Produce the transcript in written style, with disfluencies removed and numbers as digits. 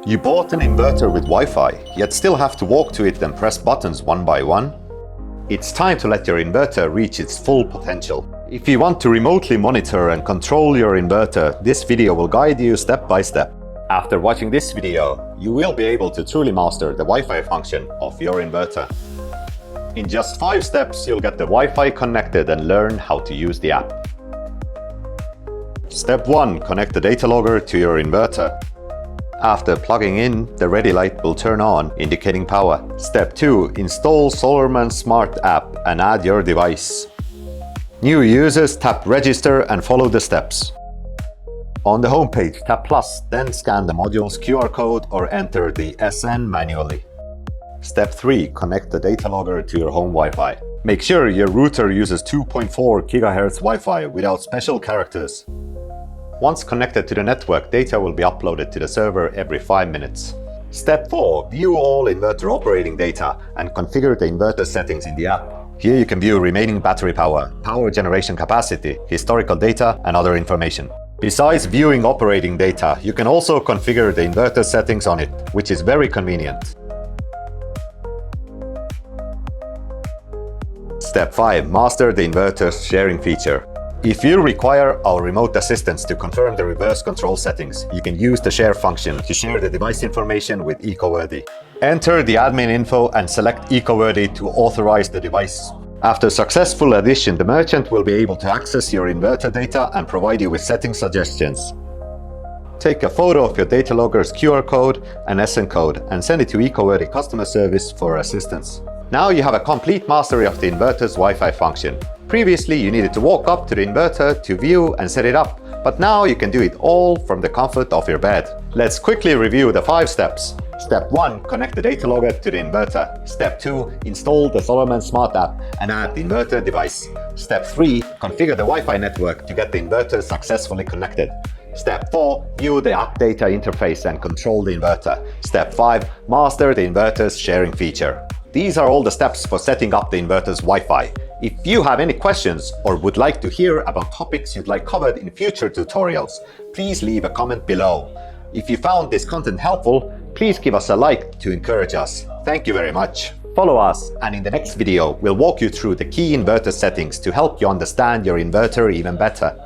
You bought an inverter with Wi-Fi, yet still have to walk to it and press buttons one by one? It's time to let your inverter reach its full potential. If you want to remotely monitor and control your inverter, this video will guide you step by step. After watching this video, you will be able to truly master the Wi-Fi function of your inverter. In just 5 steps, you'll get the Wi-Fi connected and learn how to use the app. Step 1. Connect the data logger to your inverter. After plugging in, the ready light will turn on, indicating power. Step 2. Install Solarman Smart app and add your device. New users tap register and follow the steps. On the homepage, tap plus, then scan the module's QR code or enter the SN manually. Step 3. Connect the data logger to your home Wi-Fi. Make sure your router uses 2.4 GHz Wi-Fi without special characters. Once connected to the network, data will be uploaded to the server every 5 minutes. Step 4. View all inverter operating data and configure the inverter settings in the app. Here you can view remaining battery power, power generation capacity, historical data, and other information. Besides viewing operating data, you can also configure the inverter settings on it, which is very convenient. Step 5. Master the inverter's sharing feature. If you require our remote assistance to confirm the reverse control settings, you can use the share function to share the device information with ecoworthy. Enter the admin info and select ecoworthy to authorize the device. After successful addition, the merchant will be able to access your inverter data and provide you with setting suggestions. Take a photo of your data logger's QR code and SN code and send it to ecoworthy customer service for assistance. Now you have a complete mastery of the inverter's Wi-Fi function. Previously, you needed to walk up to the inverter to view and set it up, but now you can do it all from the comfort of your bed. Let's quickly review the 5 steps. Step 1. Connect the data logger to the inverter. Step 2. Install the Solarman Smart app and add the inverter device. Step 3. Configure the Wi-Fi network to get the inverter successfully connected. Step 4. View the app data interface and control the inverter. Step 5. Master the inverter's sharing feature. These are all the steps for setting up the inverter's Wi-Fi. If you have any questions or would like to hear about topics you'd like covered in future tutorials, please leave a comment below. If you found this content helpful, please give us a like to encourage us. Thank you very much. Follow us, and in the next video, we'll walk you through the key inverter settings to help you understand your inverter even better.